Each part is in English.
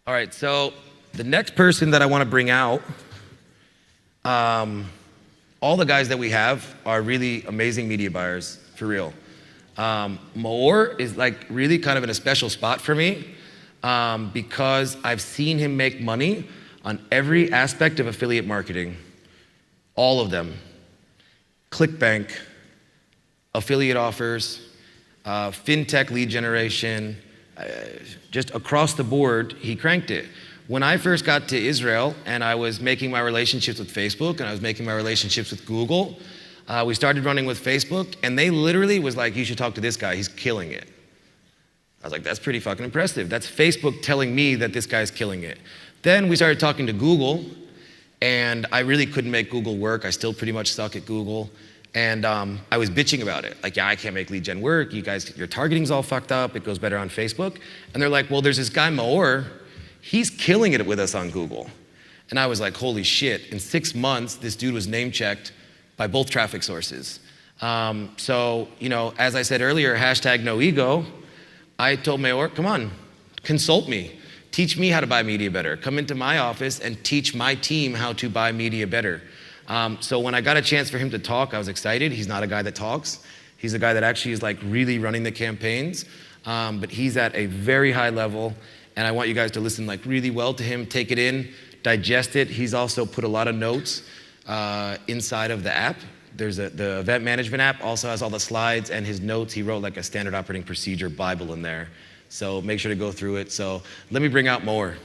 All right, so the next person that I want to bring out, all the guys that we have are really amazing media buyers, for real. Maor is like really kind of in a special spot for me because I've seen him make money on every aspect of affiliate marketing. All of them. ClickBank, affiliate offers, fintech lead generation, just across the board, he cranked it. When I first got to Israel and I was making my relationships with Facebook and I was making my relationships with Google, we started running with Facebook and they literally was like, you should talk to this guy, he's killing it. I was like, that's pretty fucking impressive. That's Facebook telling me that this guy's killing it. Then we started talking to Google and I really couldn't make Google work. I still pretty much suck at Google. And I was bitching about it. Like, yeah, I can't make lead gen work. You guys, your targeting's all fucked up. It goes better on Facebook. And they're like, well, there's this guy, Maor. He's killing it with us on Google. And I was like, holy shit. In 6 months, this dude was name checked by both traffic sources. So, you know, as I said earlier, hashtag no ego. I told Maor, come on, consult me. Teach me how to buy media better. Come into my office and teach my team how to buy media better. So when I got a chance for him to talk, I was excited. He's not a guy that talks. He's a guy that actually is like really running the campaigns. But he's at a very high level. And I want you guys to listen like really well to him, take it in, digest it. He's also put a lot of notes inside of the app. There's the event management app also has all the slides and his notes. He wrote like a standard operating procedure Bible in there. So make sure to go through it. So let me bring out Maor.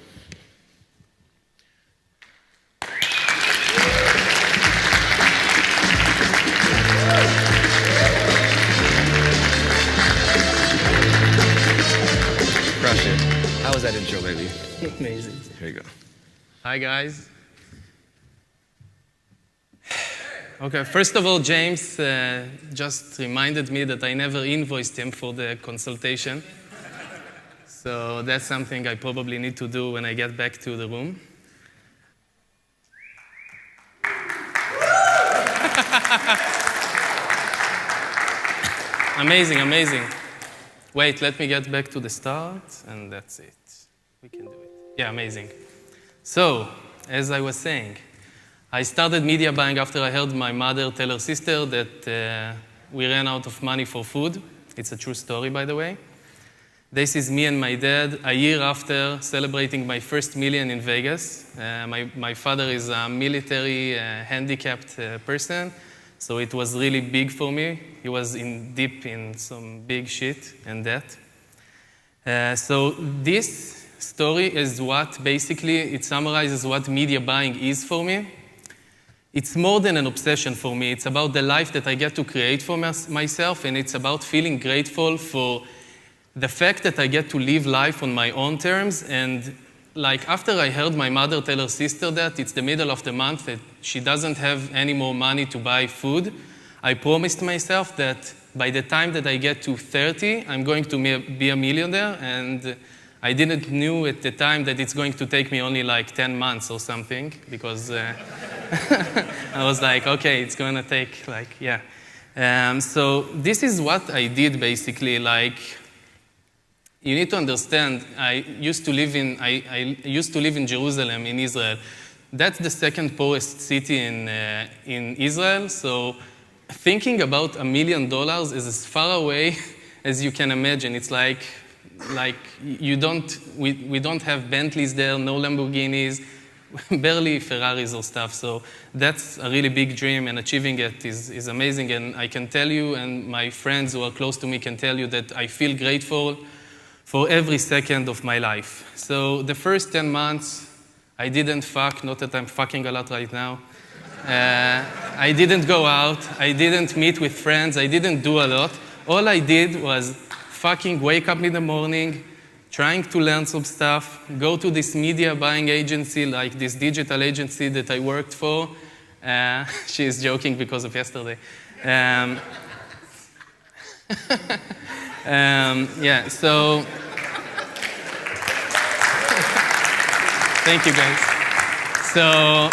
Crush it. How was that intro, baby? Amazing. Here you go. Hi, guys. Okay, first of all, James just reminded me that I never invoiced him for the consultation. So that's something I probably need to do when I get back to the room. Amazing, amazing. Wait, let me get back to the start, and that's it. We can do it. Yeah, amazing. So, as I was saying, I started media buying after I heard my mother tell her sister that we ran out of money for food. It's a true story, by the way. This is me and my dad a year after celebrating my first million in Vegas. My father is a military handicapped person, so it was really big for me. He was deep in some big shit and debt. So this story is what basically it summarizes what media buying is for me. It's more than an obsession for me. It's about the life that I get to create for myself, and it's about feeling grateful for the fact that I get to live life on my own terms. And like after I heard my mother tell her sister that it's the middle of the month, that she doesn't have any more money to buy food, I promised myself that by the time that I get to 30, I'm going to be a millionaire. And I didn't know at the time that it's going to take me only like 10 months or something, because I was like, okay, it's going to take like, yeah. So this is what I did basically. Like, you need to understand, I used to live in Jerusalem, in Israel. That's the second poorest city in Israel. So thinking about $1 million is as far away as you can imagine. It's like we don't have Bentleys there, no Lamborghinis, barely Ferraris or stuff. So that's a really big dream, and achieving it is amazing. And I can tell you, and my friends who are close to me can tell you, that I feel grateful for every second of my life. So the first 10 months, I didn't fuck, not that I'm fucking a lot right now. I didn't go out, I didn't meet with friends, I didn't do a lot. All I did was fucking wake up in the morning, trying to learn some stuff, go to this media buying agency, like this digital agency that I worked for. She is joking because of yesterday. Yeah, so thank you guys. So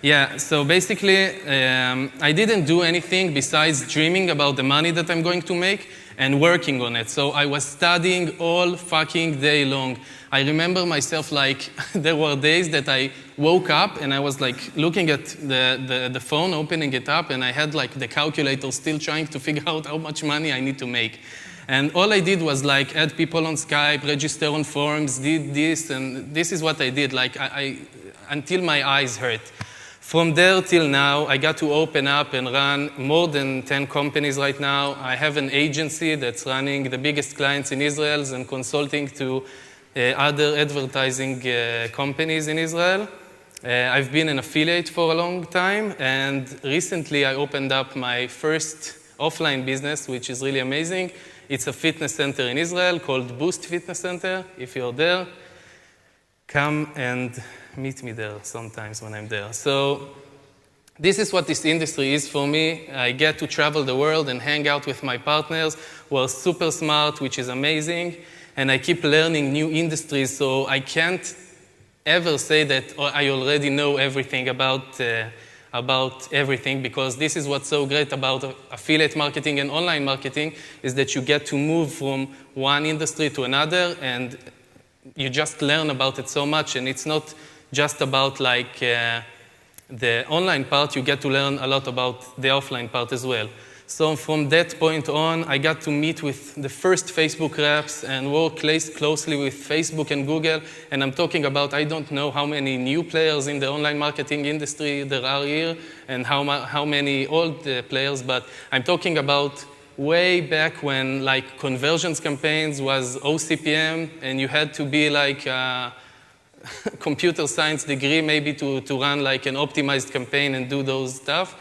yeah, so basically I didn't do anything besides dreaming about the money that I'm going to make and working on it. So I was studying all fucking day long. I remember myself like, there were days that I woke up and I was like looking at the phone, opening it up, and I had like the calculator still trying to figure out how much money I need to make. And all I did was like add people on Skype, register on forums, did this, and this is what I did, like until my eyes hurt. From there till now, I got to open up and run more than 10 companies right now. I have an agency that's running the biggest clients in Israel and consulting to other advertising companies in Israel. I've been an affiliate for a long time, and recently I opened up my first offline business, which is really amazing. It's a fitness center in Israel called Boost Fitness Center. If you're there, come and meet me there sometimes when I'm there. So this is what this industry is for me. I get to travel the world and hang out with my partners who are super smart, which is amazing. And I keep learning new industries, so I can't ever say that I already know everything about everything, because this is what's so great about affiliate marketing and online marketing, is that you get to move from one industry to another, and you just learn about it so much, and it's not just about like the online part, you get to learn a lot about the offline part as well. So from that point on, I got to meet with the first Facebook reps and work closely with Facebook and Google. And I'm talking about, I don't know how many new players in the online marketing industry there are here and how many old players, but I'm talking about way back when like conversions campaigns was OCPM, and you had to be like a computer science degree maybe to run like an optimized campaign and do those stuff.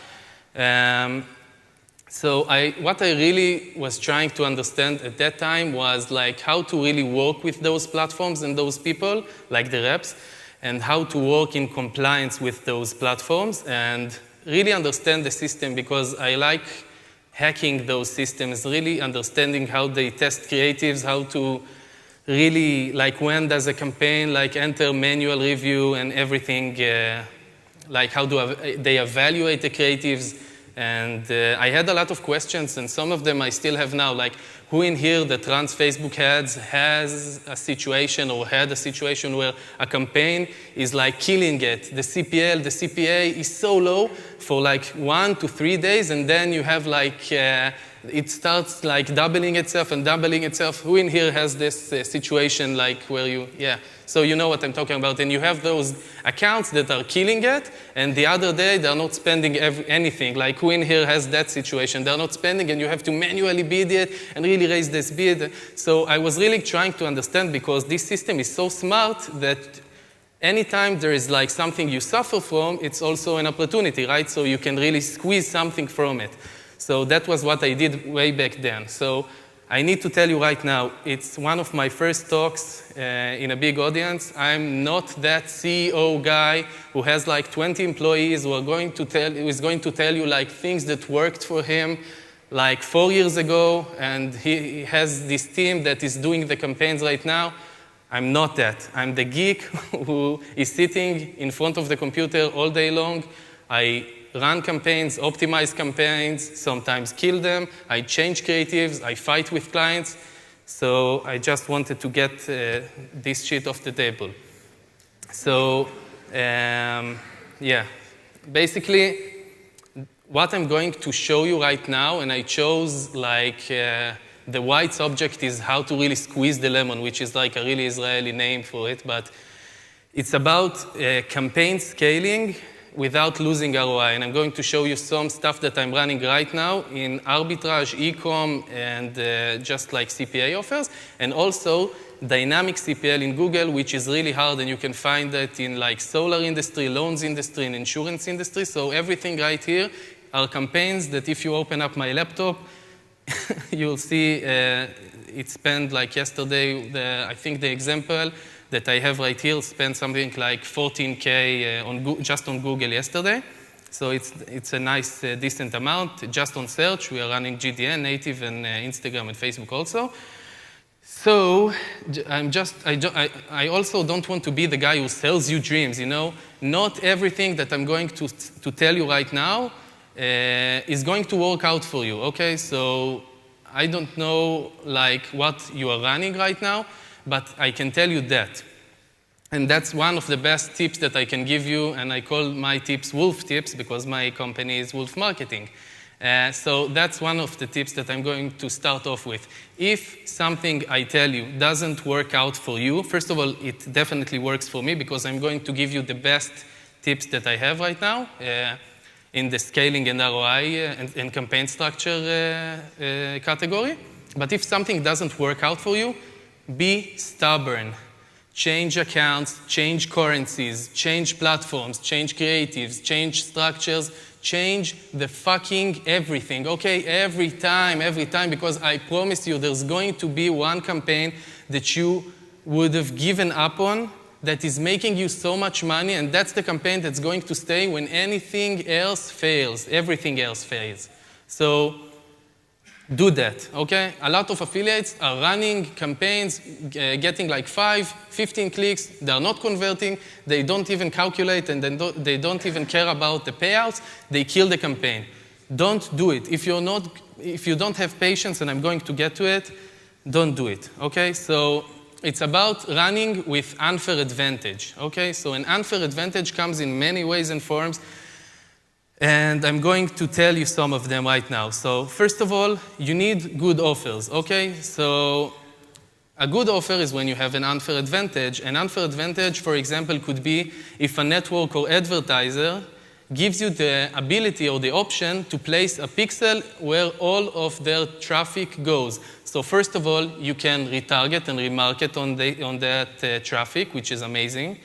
So what I really was trying to understand at that time was like how to really work with those platforms and those people, like the reps, and how to work in compliance with those platforms and really understand the system, because I like hacking those systems, really understanding how they test creatives, how to really, like when does a campaign like enter manual review and everything, like how do they evaluate the creatives. And I had a lot of questions, and some of them I still have now, like who in here that runs Facebook ads has a situation or had a situation where a campaign is like killing it. The CPL, the CPA is so low for like 1 to 3 days, and then you have like, it starts like doubling itself and doubling itself. Who in here has this situation like where you, yeah. So you know what I'm talking about. And you have those accounts that are killing it, and the other day they're not spending anything. Like who in here has that situation? They're not spending, and you have to manually bid it and really raise this bid. So I was really trying to understand, because this system is so smart that anytime there is like something you suffer from, it's also an opportunity, right? So you can really squeeze something from it. So that was what I did way back then. So I need to tell you right now, it's one of my first talks in a big audience. I'm not that CEO guy who has like 20 employees who is going to tell you like things that worked for him like 4 years ago, and he has this team that is doing the campaigns right now. I'm not that. I'm the geek who is sitting in front of the computer all day long. I run campaigns, optimize campaigns, sometimes kill them. I change creatives. I fight with clients. So I just wanted to get this shit off the table. So, yeah, basically, what I'm going to show you right now, and I chose like the white subject is how to really squeeze the lemon, which is like a really Israeli name for it, but it's about campaign scaling without losing ROI. And I'm going to show you some stuff that I'm running right now in arbitrage, e-com, and just like CPA offers, and also dynamic CPL in Google, which is really hard, and you can find that in like solar industry, loans industry, and insurance industry. So everything right here are campaigns that if you open up my laptop, you'll see it spent like yesterday, I think the example that I have right here spent something like 14K just on Google yesterday. So it's a nice, decent amount. Just on search, we are running GDN, native, and Instagram and Facebook also. So I also don't want to be the guy who sells you dreams, you know? Not everything that I'm going to tell you right now is going to work out for you, okay? So I don't know like what you are running right now, but I can tell you that. And that's one of the best tips that I can give you, and I call my tips Wolf Tips because my company is Wolf Marketing. So that's one of the tips that I'm going to start off with. If something I tell you doesn't work out for you, first of all, it definitely works for me because I'm going to give you the best tips that I have right now in the scaling and ROI and campaign structure category. But if something doesn't work out for you, be stubborn. Change accounts, change currencies, change platforms, change creatives, change structures, change the fucking everything, okay? Every time, because I promise you there's going to be one campaign that you would have given up on that is making you so much money, and that's the campaign that's going to stay when anything else fails, everything else fails. So do that, okay? A lot of affiliates are running campaigns, getting like 5, 15 clicks. They're not converting. They don't even calculate, and they don't even care about the payouts. They kill the campaign. Don't do it. If you don't have patience, and I'm going to get to it, don't do it, okay? So it's about running with unfair advantage, okay? So an unfair advantage comes in many ways and forms. And I'm going to tell you some of them right now. So first of all, you need good offers, okay? So a good offer is when you have an unfair advantage. An unfair advantage, for example, could be if a network or advertiser gives you the ability or the option to place a pixel where all of their traffic goes. So first of all, you can retarget and remarket on that traffic, which is amazing.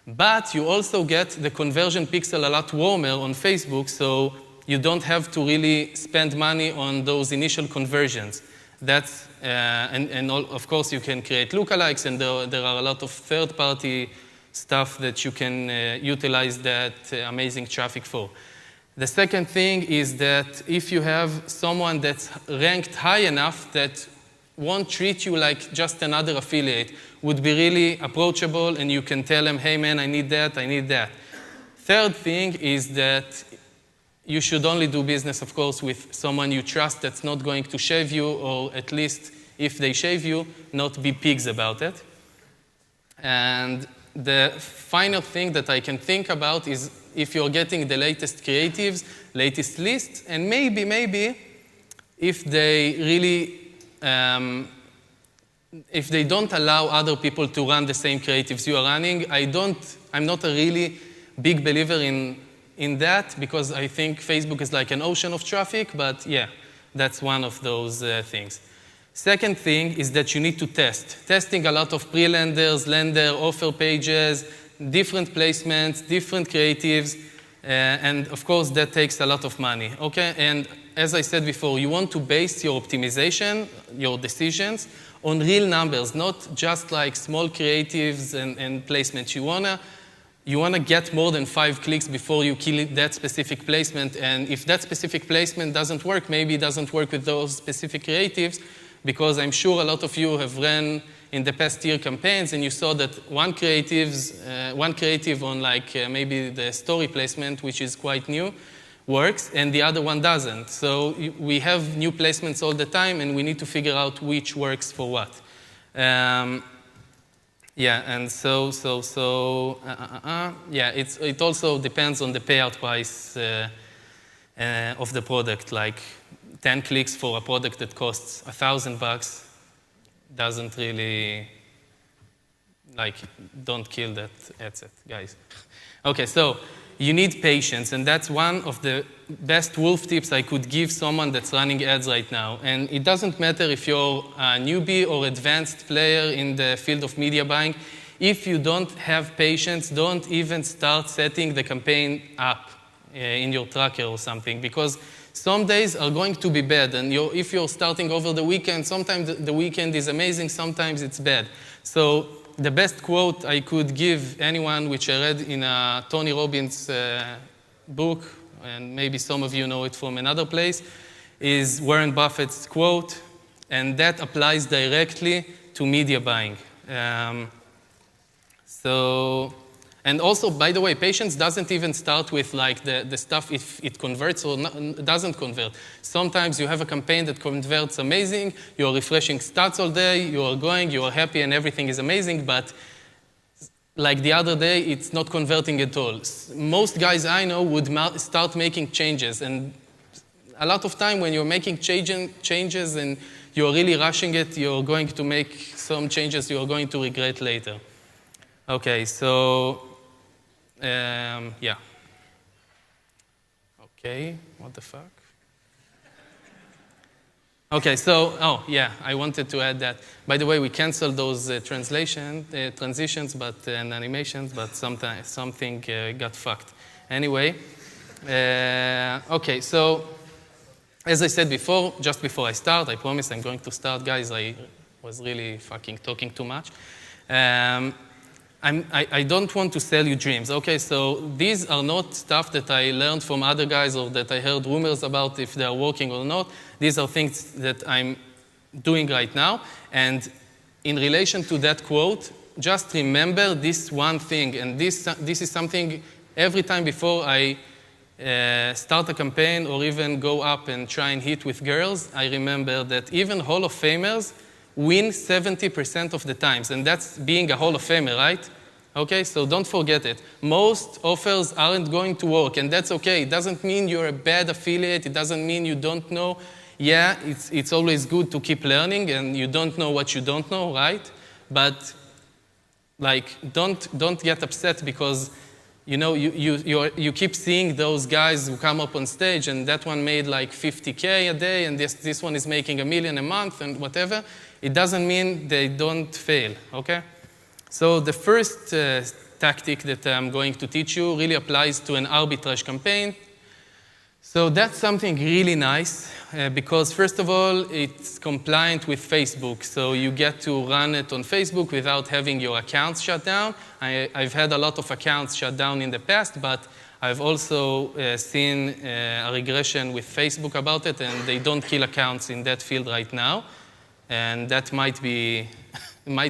But you also get the conversion pixel a lot warmer on Facebook, so you don't have to really spend money on those initial conversions. That's, of course, you can create lookalikes, and there are a lot of third-party stuff that you can utilize that amazing traffic for. The second thing is that if you have someone that's ranked high enough that won't treat you like just another affiliate, would be really approachable, and you can tell them, hey man, I need that, I need that. Third thing is that you should only do business, of course, with someone you trust that's not going to shave you, or at least if they shave you, not be pigs about it. And the final thing that I can think about is if you're getting the latest creatives, latest lists, and maybe if they really if they don't allow other people to run the same creatives you are running, I'm not a really big believer in that, because I think Facebook is like an ocean of traffic, but yeah, that's one of those things. Second thing is that you need to test. Testing a lot of pre-lenders, lender, offer pages, different placements, different creatives, and of course that takes a lot of money, okay? And as I said before, you want to base your optimization, your decisions, on real numbers, not just like small creatives and placements. You wanna get more than 5 clicks before you kill that specific placement, and if that specific placement doesn't work, maybe it doesn't work with those specific creatives, because I'm sure a lot of you have ran in the past year campaigns, and you saw that one creative on like maybe the story placement, which is quite new, works, and the other one doesn't. So we have new placements all the time, and we need to figure out which works for what. Yeah, and yeah, it also depends on the payout price of the product. Like 10 clicks for a product that costs $1,000 doesn't really, like, don't kill that asset, guys. Okay, so you need patience, and that's one of the best wolf tips I could give someone that's running ads right now. And it doesn't matter if you're a newbie or advanced player in the field of media buying. If you don't have patience, don't even start setting the campaign up in your tracker or something, because some days are going to be bad. And if you're starting over the weekend, sometimes the weekend is amazing, sometimes it's bad. So the best quote I could give anyone, which I read in a Tony Robbins book, and maybe some of you know it from another place, is Warren Buffett's quote, and that applies directly to media buying. And also, by the way, patience doesn't even start with like the stuff if it converts or doesn't convert. Sometimes you have a campaign that converts amazing, you're refreshing stats all day, you are going, you are happy, and everything is amazing, but like the other day, it's not converting at all. Most guys I know would start making changes, and a lot of time when you're making changes and you're really rushing it, you're going to make some changes you're going to regret later. Okay, so, yeah. Okay, what the fuck? Okay, so, oh, yeah, I wanted to add that. By the way, we canceled those transitions and animations, but something got fucked. Anyway, okay, so, as I said before, just before I start, I promise I'm going to start, guys. I was really fucking talking too much. I don't want to sell you dreams. Okay, so these are not stuff that I learned from other guys or that I heard rumors about if they are working or not. These are things that I'm doing right now. And in relation to that quote, just remember this one thing. And this is something every time before I start a campaign or even go up and try and hit with girls, I remember that even Hall of Famers win 70% of the times, and that's being a Hall of Famer, right? Okay, so don't forget it. Most offers aren't going to work, and that's okay. It doesn't mean you're a bad affiliate. It doesn't mean you don't know. Yeah, it's always good to keep learning, and you don't know what you don't know, right? But like, don't get upset because you know you keep seeing those guys who come up on stage, and that one made like 50K a day, and this one is making $1 million a month, and whatever. It doesn't mean they don't fail, okay? So the first tactic that I'm going to teach you really applies to an arbitrage campaign. So that's something really nice because, first of all, it's compliant with Facebook. So you get to run it on Facebook without having your accounts shut down. I've had a lot of accounts shut down in the past, but I've also seen a regression with Facebook about it, and they don't kill accounts in that field right now. And that might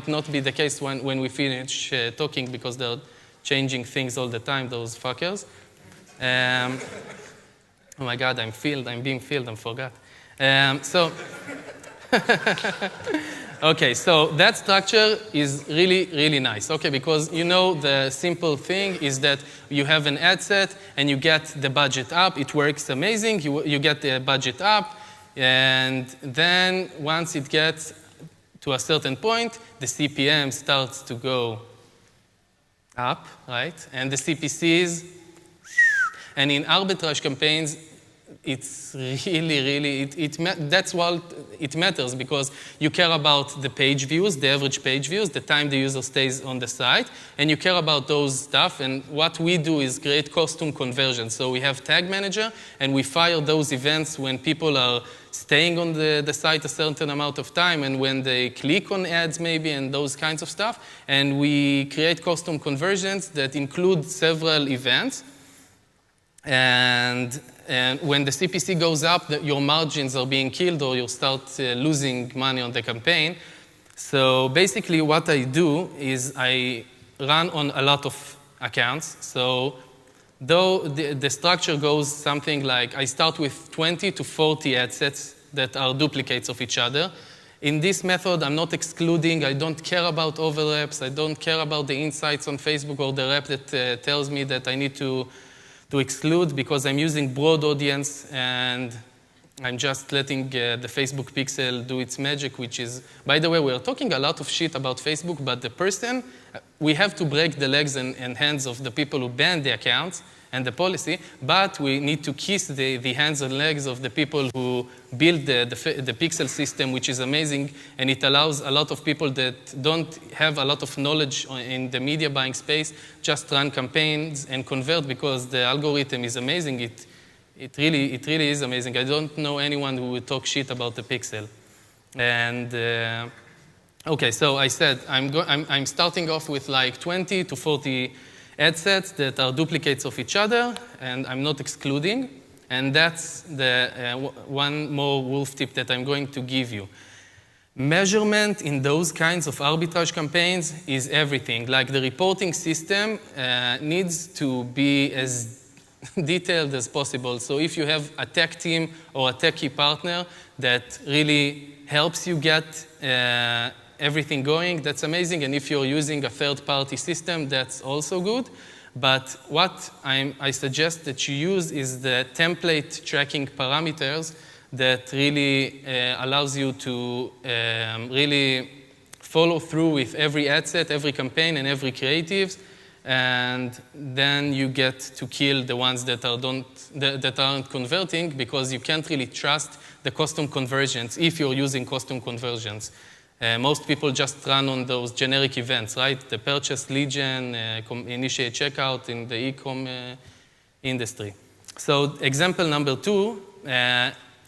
not be the case when we finish talking because they're changing things all the time, those fuckers. Oh my God, I'm being filmed, I forgot. Okay, so that structure is really, really nice, okay, because you know the simple thing is that you have an ad set and you get the budget up, it works amazing, you get the budget up, and then once it gets to a certain point, the CPM starts to go up, right? And the CPCs, and in arbitrage campaigns, it's really, that's what it matters because you care about the page views, the average page views, the time the user stays on the site, and you care about those stuff. And what we do is create custom conversions. So we have Tag Manager, and we fire those events when people are staying on the site a certain amount of time and when they click on ads maybe and those kinds of stuff. And we create custom conversions that include several events. And when the CPC goes up, your margins are being killed or you start losing money on the campaign. So basically what I do is I run on a lot of accounts. So though the structure goes something like I start with 20 to 40 ad sets that are duplicates of each other. In this method, I'm not excluding. I don't care about overlaps. I don't care about the insights on Facebook or the rep that tells me that I need to exclude because I'm using broad audience and I'm just letting the Facebook pixel do its magic, which is, by the way, we're talking a lot of shit about Facebook, but the person, we have to break the legs and hands of the people who ban the accounts and the policy, but we need to kiss the hands and legs of the people who build the pixel system, which is amazing, and it allows a lot of people that don't have a lot of knowledge in the media buying space just run campaigns and convert because the algorithm is amazing. It really is amazing. I don't know anyone who would talk shit about the pixel. And okay, so I said I'm starting off with like 20 to 40 ad sets that are duplicates of each other, and I'm not excluding. And that's the one more wolf tip that I'm going to give you. Measurement in those kinds of arbitrage campaigns is everything. Like the reporting system needs to be as detailed as possible. So if you have a tech team or a techie partner that really helps you get everything going, that's amazing. And if you're using a third-party system, that's also good. But what I suggest that you use is the template tracking parameters that really allows you to really follow through with every ad set, every campaign, and every creatives. And then you get to kill the ones that aren't converting, because you can't really trust the custom conversions if you're using custom conversions. Most people just run on those generic events, right? The purchase, lead gen, initiate checkout in the e-com industry. So example number 2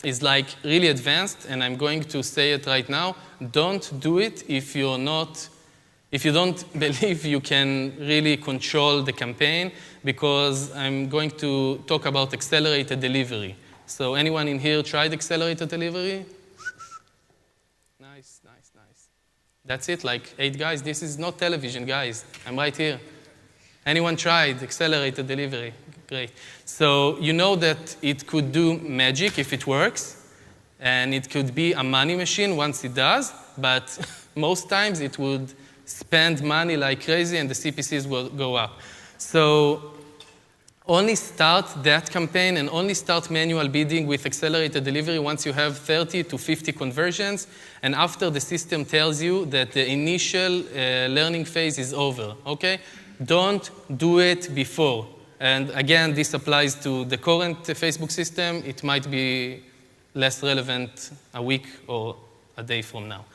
is like really advanced, and I'm going to say it right now. Don't do it if you don't believe you can really control the campaign, because I'm going to talk about accelerated delivery. So anyone in here tried accelerated delivery? Nice, nice, nice. That's it, like 8 guys. This is not television, guys. I'm right here. Anyone tried accelerated delivery? Great. So you know that it could do magic if it works, and it could be a money machine once it does, but most times it would spend money like crazy and the CPCs will go up. So only start that campaign and only start manual bidding with accelerated delivery once you have 30 to 50 conversions, and after the system tells you that the initial learning phase is over, okay? Don't do it before. And again, this applies to the current Facebook system. It might be less relevant a week or a day from now.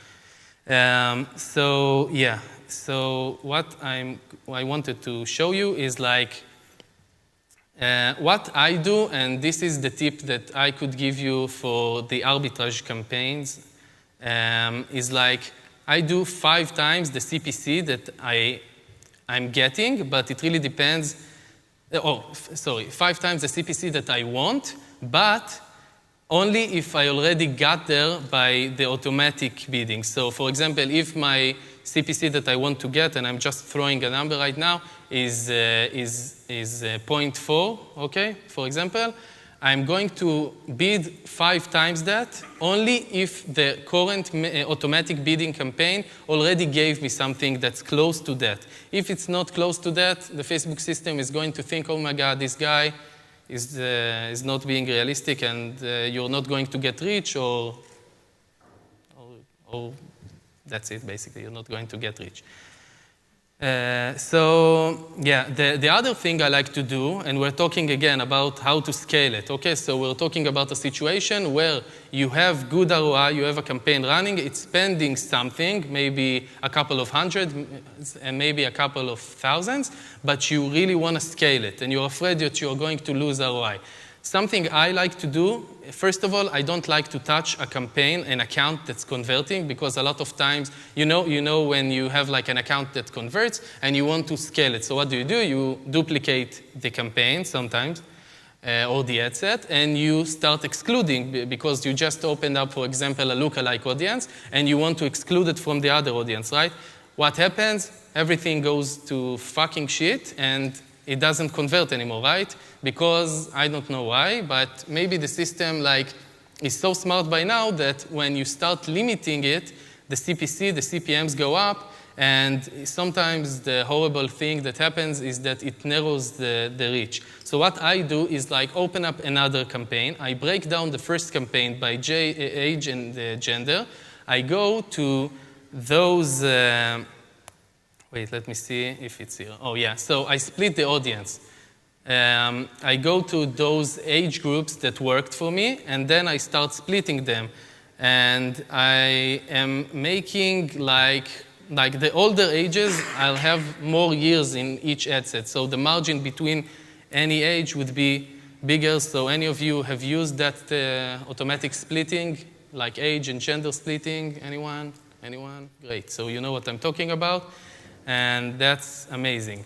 So yeah, so what I wanted to show you is like what I do, and this is the tip that I could give you for the arbitrage campaigns, is like I do 5 times the CPC that I'm getting, but it really depends. 5 times the CPC that I want, but only if I already got there by the automatic bidding. So for example, if my CPC that I want to get, and I'm just throwing a number right now, is 0.4, okay, for example, I'm going to bid 5 times that only if the current automatic bidding campaign already gave me something that's close to that. If it's not close to that, the Facebook system is going to think, oh my God, this guy is not being realistic, and you're not going to get rich, or that's it, basically. You're not going to get rich. So yeah, the other thing I like to do, and we're talking again about how to scale it. Okay, so we're talking about a situation where you have good ROI, you have a campaign running, it's spending something, maybe a couple of hundred, and maybe a couple of thousands, but you really want to scale it, and you're afraid that you're going to lose ROI. Something I like to do, first of all, I don't like to touch a campaign, an account that's converting, because a lot of times, you know when you have like an account that converts and you want to scale it. So what do? You duplicate the campaign sometimes, or the ad set, and you start excluding, because you just opened up, for example, a lookalike audience, and you want to exclude it from the other audience, right? What happens? Everything goes to fucking shit, and it doesn't convert anymore, right? Because I don't know why, but maybe the system is so smart by now that when you start limiting it, the CPC, the CPMs go up, and sometimes the horrible thing that happens is that it narrows the reach. So what I do is open up another campaign. I break down the first campaign by age and gender. I go to those wait, let me see if it's here. Oh, yeah. So I split the audience. I go to those age groups that worked for me, and then I start splitting them. And I am making like the older ages, I'll have more years in each ad set. So the margin between any age would be bigger. So any of you have used that automatic splitting, like age and gender splitting? Anyone? Anyone? Great. So you know what I'm talking about. And that's amazing.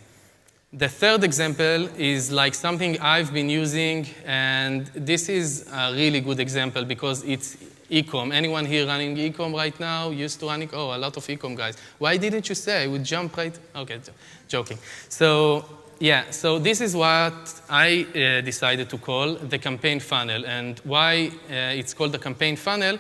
The third example is something I've been using, and this is a really good example because it's e-com. Anyone here running e-com right now? Used to running? Oh, a lot of e-com guys. Why didn't you say? I would jump right. Okay, joking. So yeah, so this is what I decided to call the campaign funnel. And why it's called the campaign funnel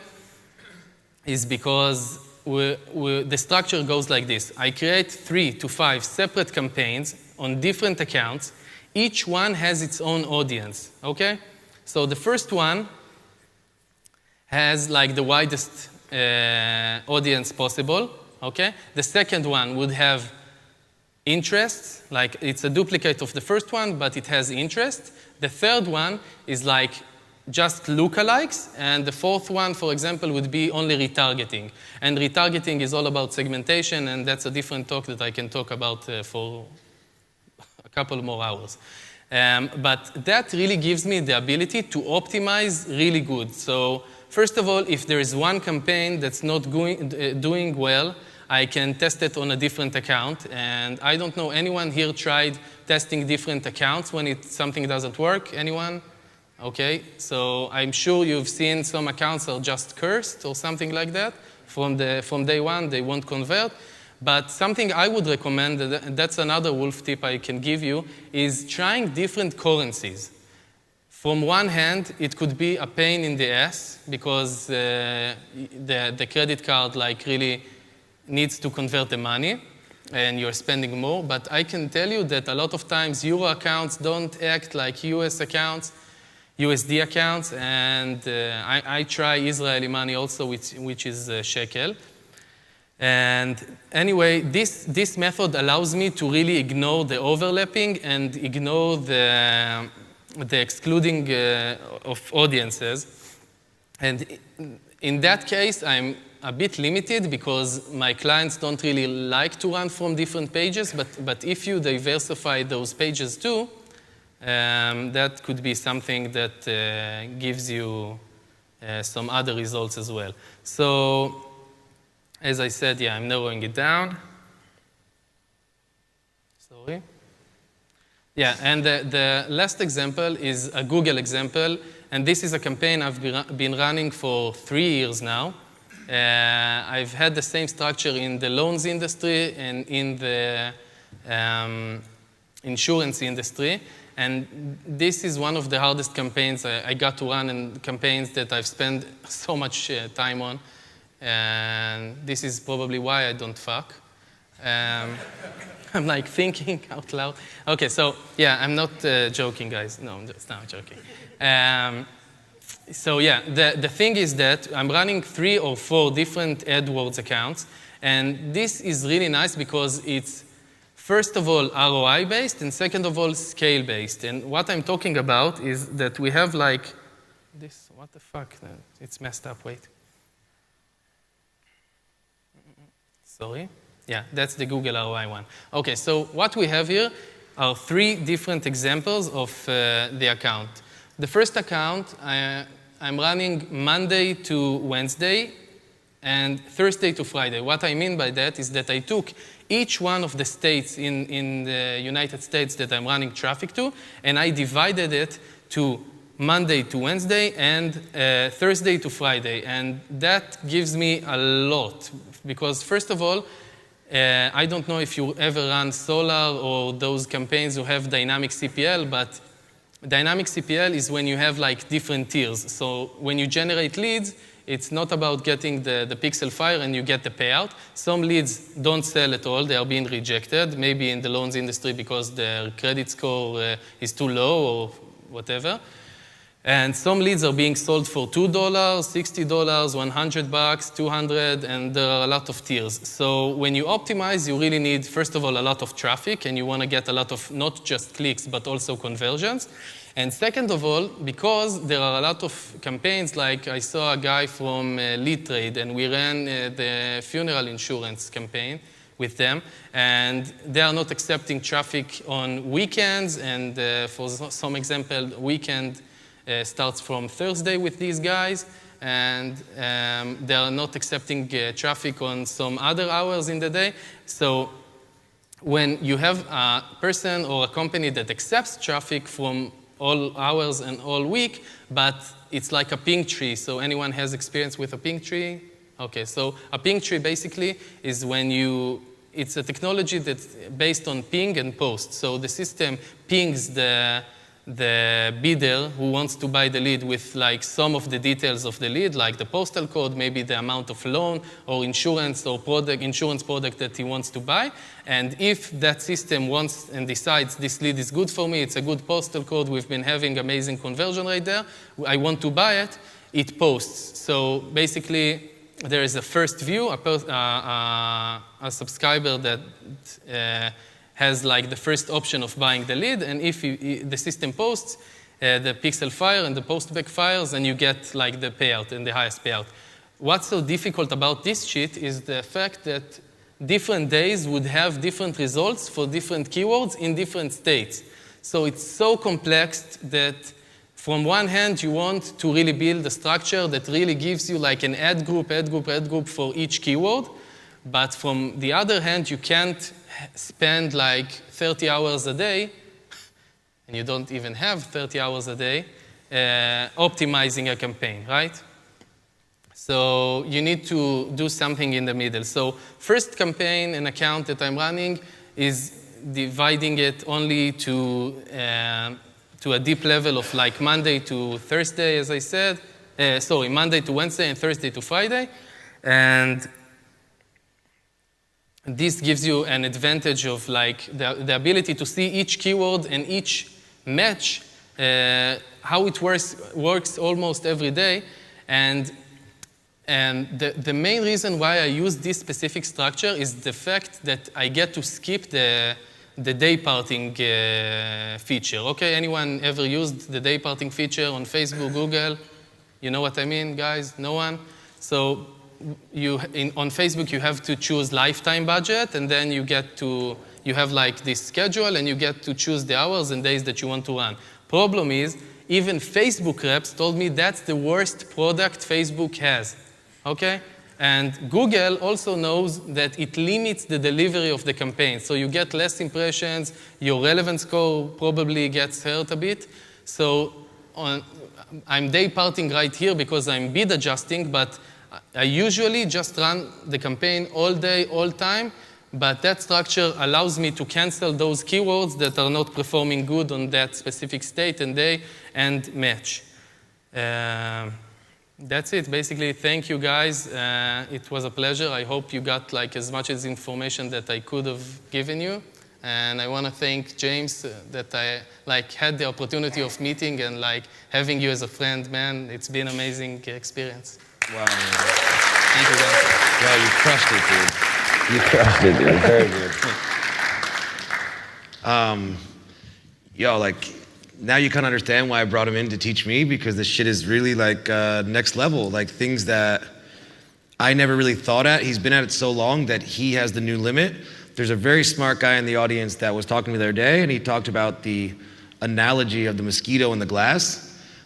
is because the structure goes like this. I create 3 to 5 separate campaigns on different accounts. Each one has its own audience, okay? So the first one has like the widest audience possible, okay? The second one would have interests, like it's a duplicate of the first one, but it has interest. The third one is like just lookalikes, and the fourth one, for example, would be only retargeting. And retargeting is all about segmentation, and that's a different talk that I can talk about for a couple more hours. But that really gives me the ability to optimize really good. So first of all, if there is one campaign that's not doing well, I can test it on a different account. And I don't know, anyone here tried testing different accounts when something doesn't work? Anyone? Okay, so I'm sure you've seen some accounts are just cursed or something like that. From day one, they won't convert. But something I would recommend, and that's another wolf tip I can give you, is trying different currencies. From one hand, it could be a pain in the ass because the credit card like really needs to convert the money and you're spending more. But I can tell you that a lot of times Euro accounts don't act like US accounts, USD accounts, and I try Israeli money also, which is shekel. And anyway, this method allows me to really ignore the overlapping and ignore the excluding of audiences. And in that case, I'm a bit limited because my clients don't really like to run from different pages, but if you diversify those pages too, that could be something that gives you some other results as well. So, as I said, yeah, I'm narrowing it down. Sorry. Yeah, and the last example is a Google example, and this is a campaign I've been running for 3 years now. I've had the same structure in the loans industry and in the insurance industry. And this is one of the hardest campaigns I got to run, and campaigns that I've spent so much time on. And this is probably why I don't fuck. I'm like thinking out loud. Okay, so yeah, I'm not joking, guys. No, I'm just not joking. So yeah, the thing is that I'm running 3 or 4 different AdWords accounts. And this is really nice because it's, first of all, ROI-based, and second of all, scale-based. And what I'm talking about is that we have like this, what the fuck? It's messed up, wait. Sorry? Yeah, that's the Google ROI one. Okay, so what we have here are 3 different examples of the account. The first account, I'm running Monday to Wednesday and Thursday to Friday. What I mean by that is that I took each one of the states in the United States that I'm running traffic to, and I divided it to Monday to Wednesday and Thursday to Friday. And that gives me a lot because, first of all, I don't know if you ever run Solar or those campaigns who have dynamic CPL, but dynamic CPL is when you have like different tiers. So when you generate leads, it's not about getting the pixel fire and you get the payout. Some leads don't sell at all. They are being rejected, maybe in the loans industry because their credit score is too low or whatever. And some leads are being sold for $2, $60, $100, $200, and there are a lot of tiers. So when you optimize, you really need, first of all, a lot of traffic, and you want to get a lot of not just clicks, but also conversions. And second of all, because there are a lot of campaigns, like I saw a guy from Lead Trade, and we ran the funeral insurance campaign with them, and they are not accepting traffic on weekends, and for some example, weekend starts from Thursday with these guys, and they are not accepting traffic on some other hours in the day. So when you have a person or a company that accepts traffic from all hours and all week, but it's like a ping tree. So anyone has experience with a ping tree? Okay, so a ping tree basically is when it's a technology that's based on ping and post. So the system pings the bidder who wants to buy the lead with like some of the details of the lead, like the postal code, maybe the amount of loan or insurance product that he wants to buy. And if that system wants and decides this lead is good for me, it's a good postal code, we've been having amazing conversion rate there, I want to buy it, it posts. So basically, there is a first view, a subscriber that has like the first option of buying the lead, and if the system posts, the pixel fire and the postback fires, and you get like the payout and the highest payout. What's so difficult about this sheet is the fact that different days would have different results for different keywords in different states. So it's so complex that from one hand, you want to really build a structure that really gives you like an ad group for each keyword. But from the other hand, you can't spend like 30 hours a day, and you don't even have 30 hours a day, optimizing a campaign, right? So you need to do something in the middle. So first campaign, an account that I'm running, is dividing it only to a deep level of like Monday to Thursday, as I said. Monday to Wednesday and Thursday to Friday. And this gives you an advantage of like the ability to see each keyword and each match, how it works almost every day. And the main reason why I use this specific structure is the fact that I get to skip the day parting feature. Okay, anyone ever used the day parting feature on Facebook, Google? You know what I mean, guys? No one? So on Facebook, you have to choose lifetime budget, and then you have like this schedule, and you get to choose the hours and days that you want to run. Problem is, even Facebook reps told me that's the worst product Facebook has, okay? And Google also knows that it limits the delivery of the campaign. So you get less impressions, your relevance score probably gets hurt a bit. So I'm day parting right here because I'm bid adjusting, but I usually just run the campaign all day, all time, but that structure allows me to cancel those keywords that are not performing good on that specific state and day and match. That's it. Basically, thank you guys. It was a pleasure. I hope you got like as much as information that I could have given you. And I want to thank James that I like had the opportunity of meeting and like having you as a friend, man. It's been an amazing experience. Wow. Thank you, guys. Wow, you crushed it, dude. You crushed it, dude. Very good. Like, now you kind of understand why I brought him in to teach me, because this shit is really like next level, like things that I never really thought at. He's been at it so long that he has the new limit. There's a very smart guy in the audience that was talking to me the other day, and he talked about the analogy of the mosquito in the glass.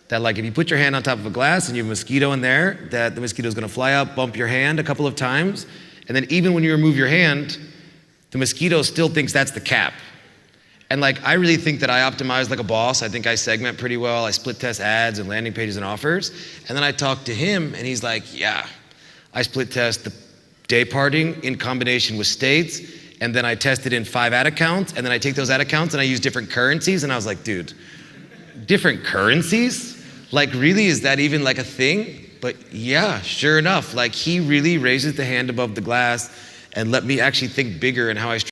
That like if you put your hand on top of a glass and you have a mosquito in there, that the mosquito is going to fly up, bump your hand a couple of times, and then even when you remove your hand, the mosquito still thinks that's the cap. And like I really think that I optimize like a boss. I think I segment pretty well. I split test ads and landing pages and offers. And then I talked to him, and he's like, yeah, I split test the day parting in combination with states, and then I test it in 5 ad accounts, and then I take those ad accounts and I use different currencies. And I was like, dude, different currencies? Like, really, is that even like a thing? But yeah, sure enough, like he really raises the hand above the glass and let me actually think bigger in how I